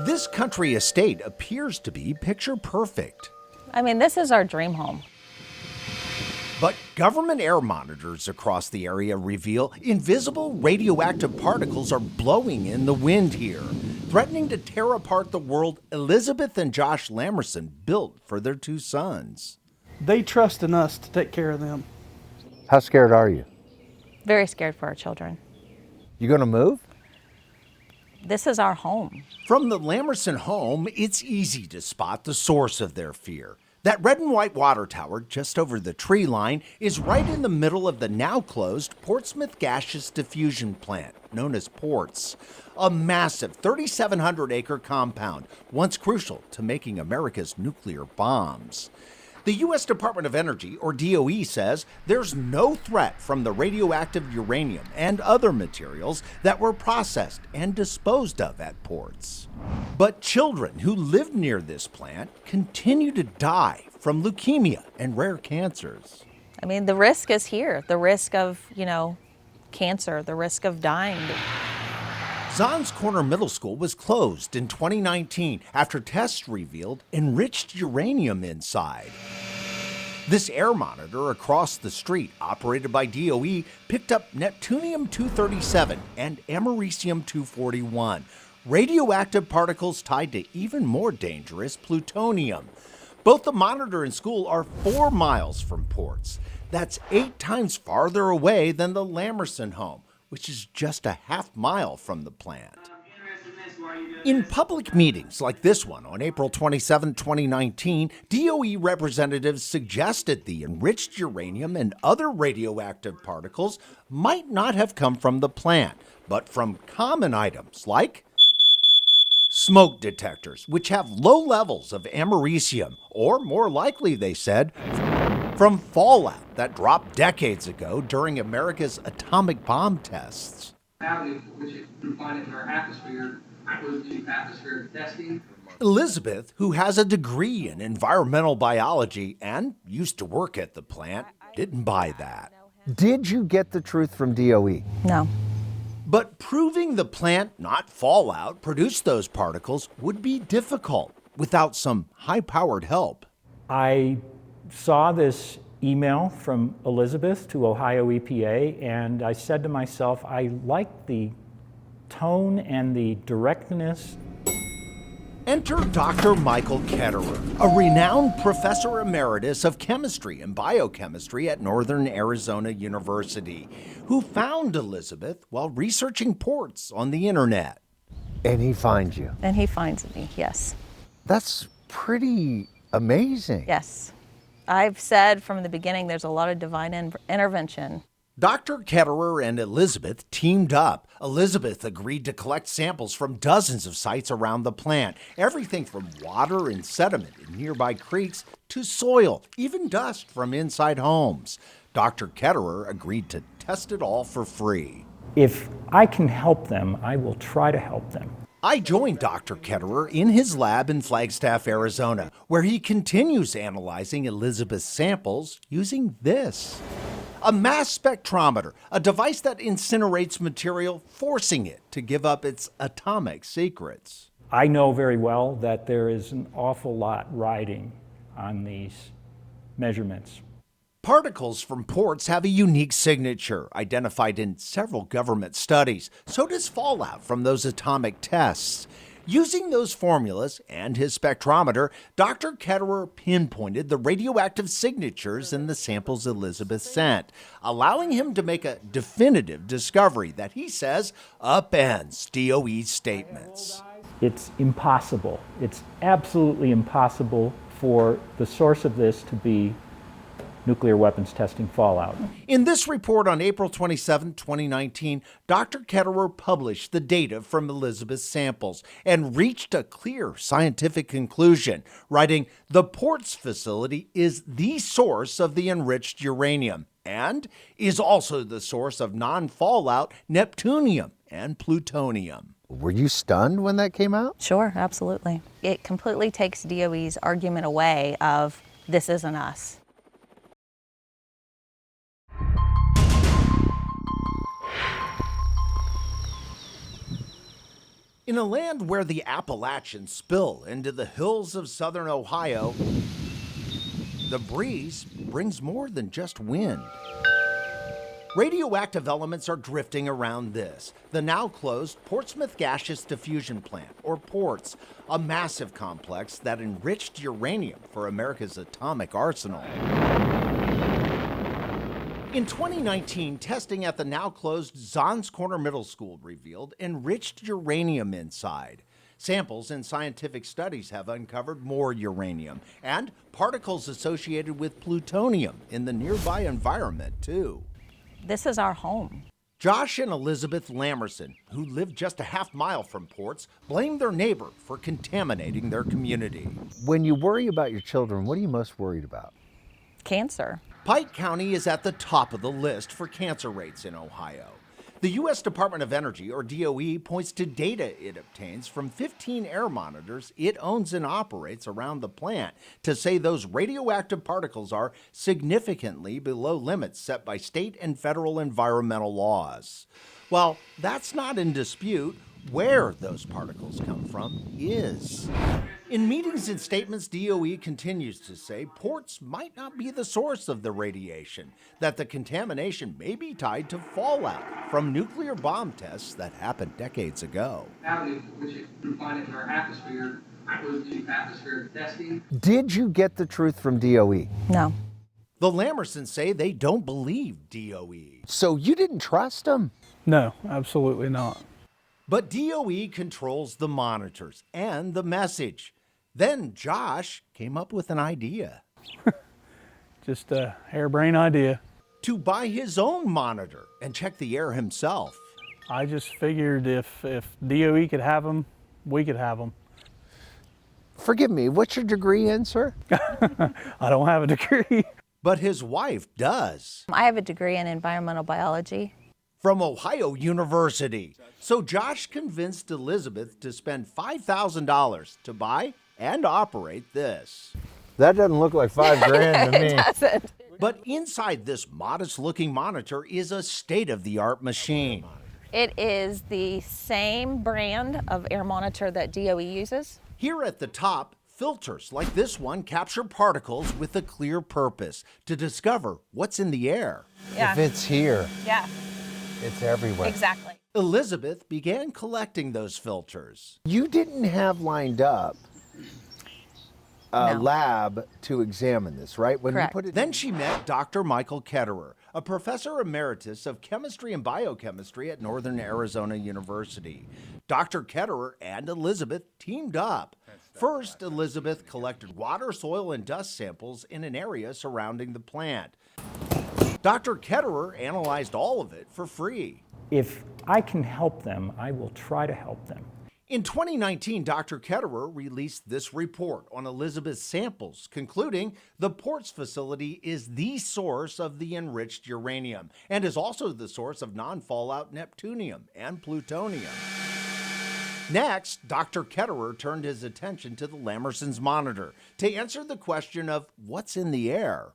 This country estate appears to be picture perfect. I mean, this is our dream home. But government air monitors across the area reveal invisible radioactive particles are blowing in the wind here, threatening to tear apart the world Elizabeth and Josh Lamerson built for their two sons. They trust in us to take care of them. How scared are you? Very scared for our children. You gonna move? This is our home. From the Lamerson home, it's easy to spot the source of their fear. That red and white water tower just over the tree line is right in the middle of the now closed Portsmouth Gaseous Diffusion Plant, known as PORTS, a massive 3,700-acre compound, once crucial to making America's nuclear bombs. The U.S. Department of Energy, or DOE, says there's no threat from the radioactive uranium and other materials that were processed and disposed of at ports. But children who lived near this plant continue to die from leukemia and rare cancers. I mean, the risk is here. The risk of, cancer, the risk of dying. Zahns Corner Middle School was closed in 2019 after tests revealed enriched uranium inside. This air monitor across the street, operated by DOE, picked up neptunium-237 and americium-241, radioactive particles tied to even more dangerous plutonium. Both the monitor and school are 4 miles from ports. That's 8 times farther away than the Lamerson home, which is just a half-mile from the plant. In public meetings like this one on April 27, 2019, DOE representatives suggested the enriched uranium and other radioactive particles might not have come from the plant, but from common items like smoke detectors, which have low levels of americium, or more likely, they said, from fallout that dropped decades ago during America's atomic bomb tests. Which you find in our atmosphere, was the atmospheric testing. Elizabeth, who has a degree in environmental biology and used to work at the plant, didn't buy that. Did you get the truth from DOE? No. But proving the plant, not fallout, produced those particles would be difficult without some high-powered help. I saw this email from Elizabeth to Ohio EPA, and I said to myself, I like the tone and the directness. Enter Dr. Michael Ketterer, a renowned professor emeritus of chemistry and biochemistry at Northern Arizona University, who found Elizabeth while researching ports on the internet. And he finds you. And he finds me, yes. That's pretty amazing. Yes. I've said from the beginning there's a lot of divine intervention. Dr. Ketterer and Elizabeth teamed up. Elizabeth agreed to collect samples from dozens of sites around the plant, everything from water and sediment in nearby creeks to soil, even dust from inside homes. Dr. Ketterer agreed to test it all for free. If I can help them, I will try to help them. I joined Dr. Ketterer in his lab in Flagstaff, Arizona, where he continues analyzing Elizabeth's samples using this. A mass spectrometer, a device that incinerates material, forcing it to give up its atomic secrets. I know very well that there is an awful lot riding on these measurements. Particles from ports have a unique signature, identified in several government studies. So does fallout from those atomic tests. Using those formulas and his spectrometer, Dr. Ketterer pinpointed the radioactive signatures in the samples Elizabeth sent, allowing him to make a definitive discovery that he says upends DOE's statements. It's impossible. It's absolutely impossible for the source of this to be nuclear weapons testing fallout. In this report on April 27, 2019, Dr. Ketterer published the data from Elizabeth's samples and reached a clear scientific conclusion, writing, "The Ports facility is the source of the enriched uranium and is also the source of non-fallout neptunium and plutonium." Were you stunned when that came out? Sure, absolutely. It completely takes DOE's argument away of this isn't us. In a land where the Appalachians spill into the hills of southern Ohio, the breeze brings more than just wind. Radioactive elements are drifting around this, the now closed Portsmouth Gaseous Diffusion Plant, or PORTS, a massive complex that enriched uranium for America's atomic arsenal. In 2019, testing at the now closed Zahns Corner Middle School revealed enriched uranium inside. Samples in scientific studies have uncovered more uranium and particles associated with plutonium in the nearby environment, too. This is our home. Josh and Elizabeth Lamerson, who live just a half-mile from Ports, blame their neighbor for contaminating their community. When you worry about your children, what are you most worried about? Cancer. Pike County is at the top of the list for cancer rates in Ohio. The U.S. Department of Energy, or DOE, points to data it obtains from 15 air monitors it owns and operates around the plant to say those radioactive particles are significantly below limits set by state and federal environmental laws. While that's not in dispute, where those particles come from is. In meetings and statements, DOE continues to say ports might not be the source of the radiation, that the contamination may be tied to fallout from nuclear bomb tests that happened decades ago. Avenue, which you find it in our atmosphere, that was due to atmospheric testing. Did you get the truth from DOE? No. The Lamersons say they don't believe DOE. So you didn't trust them? No, absolutely not. But DOE controls the monitors and the message. Then Josh came up with an idea. Just a harebrained idea. To buy his own monitor and check the air himself. I just figured if DOE could have them, we could have them. Forgive me, what's your degree in, sir? I don't have a degree. But his wife does. I have a degree in environmental biology. From Ohio University. So Josh convinced Elizabeth to spend $5,000 to buy and operate this. That doesn't look like $5,000 to me. Doesn't. But inside this modest-looking monitor is a state-of-the-art machine. It is the same brand of air monitor that DOE uses. Here at the top, filters like this one capture particles with a clear purpose to discover what's in the air. Yeah. If it's here, Yeah, it's everywhere. exactly. Elizabeth began collecting those filters. You didn't have lined up a No. lab to examine this, right? When Correct. you put it Then she met Dr. Michael Ketterer, a professor emeritus of chemistry and biochemistry at Northern Arizona University. Dr. Ketterer and Elizabeth teamed up. First, Elizabeth collected water, soil, and dust samples in an area surrounding the plant. Dr. Ketterer analyzed all of it for free. If I can help them, I will try to help them. In 2019, Dr. Ketterer released this report on Elizabeth's samples, concluding the Ports facility is the source of the enriched uranium and is also the source of non-fallout neptunium and plutonium. Next, Dr. Ketterer turned his attention to the Lamerson's monitor to answer the question of what's in the air.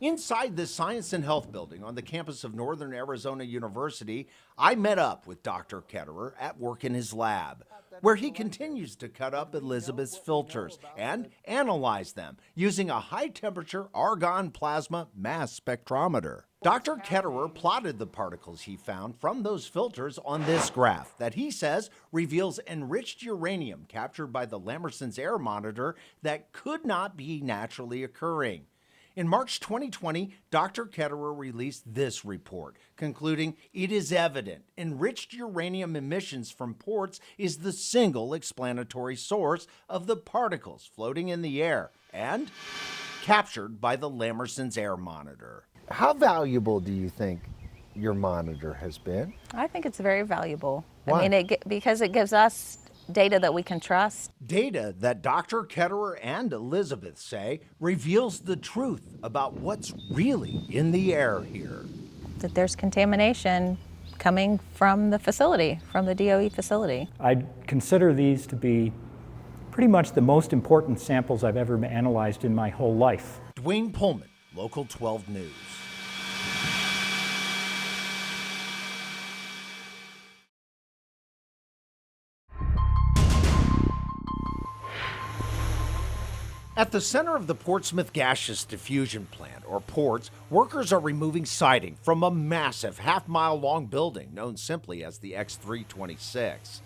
Inside the Science and Health Building on the campus of Northern Arizona University, I met up with Dr. Ketterer at work in his lab, where he continues to cut up Elizabeth's filters and analyze them using a high-temperature argon plasma mass spectrometer. Dr. Ketterer plotted the particles he found from those filters on this graph that he says reveals enriched uranium captured by the Lamerson's air monitor that could not be naturally occurring. In March 2020, Dr. Ketterer released this report, concluding it is evident enriched uranium emissions from ports is the single explanatory source of the particles floating in the air and captured by the Lamerson's air monitor. How valuable do you think your monitor has been? I think it's very valuable. Why? I mean, because it gives us data that we can trust. Data that Dr. Ketterer and Elizabeth say reveals the truth about what's really in the air here. That there's contamination coming from the facility, from the DOE facility. I consider these to be pretty much the most important samples I've ever analyzed in my whole life. Dwayne Pullman, Local 12 News. At the center of the Portsmouth Gaseous Diffusion Plant, or PORTS, workers are removing siding from a massive half-mile-long building known simply as the X326.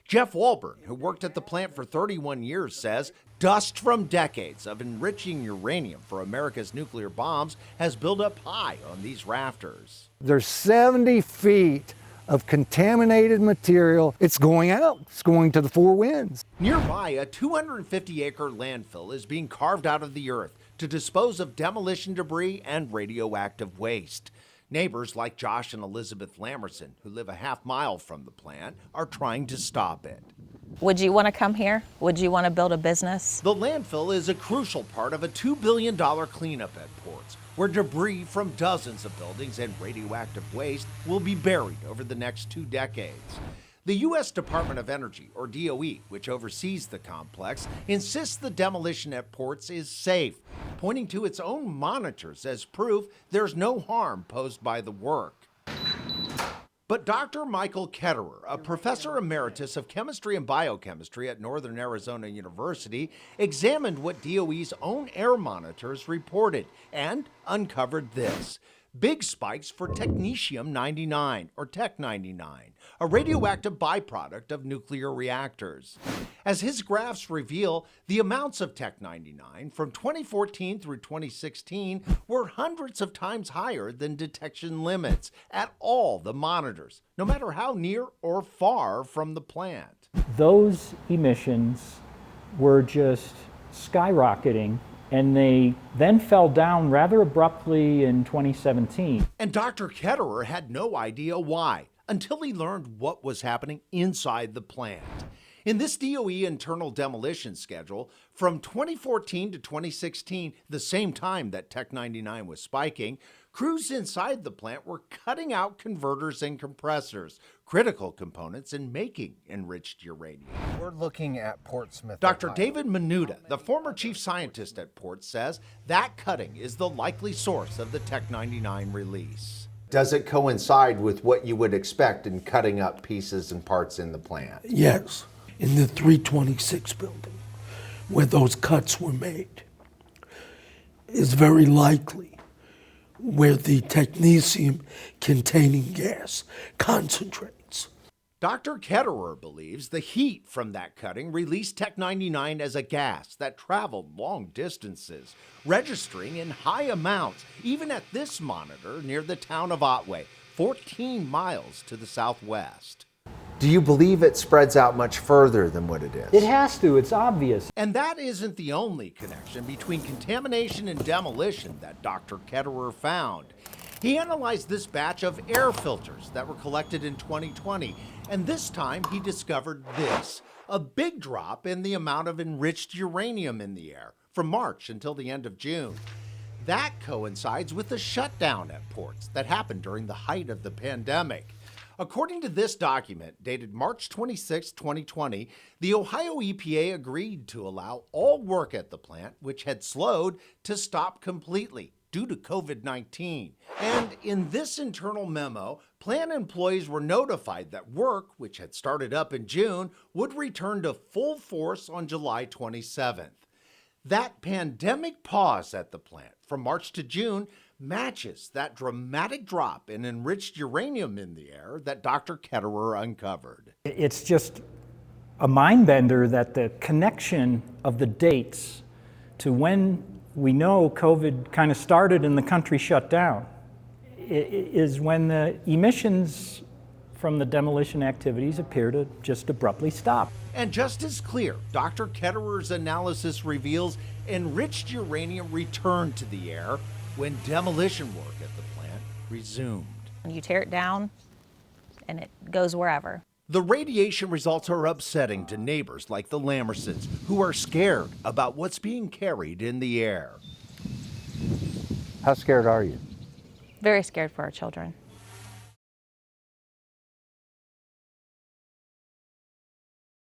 Jeff Walburn, who worked at the plant for 31 years, says dust from decades of enriching uranium for America's nuclear bombs has built up high on these rafters. There's 70 feet of contaminated material. It's going out. It's going to the four winds. Nearby, a 250-acre landfill is being carved out of the earth to dispose of demolition debris and radioactive waste. Neighbors like Josh and Elizabeth Lamerson, who live a half mile from the plant, are trying to stop it. Would you want to come here? Would you want to build a business? The landfill is a crucial part of a $2 billion cleanup at Ports, where debris from dozens of buildings and radioactive waste will be buried over the next 2 decades. The U.S. Department of Energy, or DOE, which oversees the complex, insists the demolition at Ports is safe, pointing to its own monitors as proof there's no harm posed by the work. But Dr. Michael Ketterer, a professor emeritus of chemistry and biochemistry at Northern Arizona University, examined what DOE's own air monitors reported and uncovered this: big spikes for technetium-99, or Tech-99, a radioactive byproduct of nuclear reactors. As his graphs reveal, the amounts of Tech-99 from 2014 through 2016 were hundreds of times higher than detection limits at all the monitors, no matter how near or far from the plant. Those emissions were just skyrocketing, and they then fell down rather abruptly in 2017. And Dr. Ketterer had no idea why, until he learned what was happening inside the plant. In this DOE internal demolition schedule, from 2014 to 2016, the same time that Tech-99 was spiking, crews inside the plant were cutting out converters and compressors, critical components in making enriched uranium. We're looking at Portsmouth. Dr. Ohio. David Menuda, the former chief scientist at Ports, says that cutting is the likely source of the Tech-99 release. Does it coincide with what you would expect in cutting up pieces and parts in the plant? Yes, in the 326 building, where those cuts were made, is very likely where the technetium-containing gas concentrates. Dr. Ketterer believes the heat from that cutting released Tech-99 as a gas that traveled long distances, registering in high amounts, even at this monitor near the town of Otway, 14 miles to the southwest. Do you believe it spreads out much further than what it is? It has to, it's obvious. And that isn't the only connection between contamination and demolition that Dr. Ketterer found. He analyzed this batch of air filters that were collected in 2020, and this time he discovered this: a big drop in the amount of enriched uranium in the air from March until the end of June. That coincides with the shutdown at Ports that happened during the height of the pandemic. According to this document, dated March 26, 2020, the Ohio EPA agreed to allow all work at the plant, which had slowed, to stop completely due to COVID-19. And in this internal memo, plant employees were notified that work, which had started up in June, would return to full force on July 27th. That pandemic pause at the plant from March to June matches that dramatic drop in enriched uranium in the air that Dr. Ketterer uncovered. It's just a mind bender that the connection of the dates to when we know COVID kind of started and the country shut down is when the emissions from the demolition activities appear to just abruptly stop. And just as clear, Dr. Ketterer's analysis reveals enriched uranium returned to the air when demolition work at the plant resumed. You tear it down and it goes wherever. The radiation results are upsetting to neighbors like the Lamersons, who are scared about what's being carried in the air. How scared are you? Very scared for our children.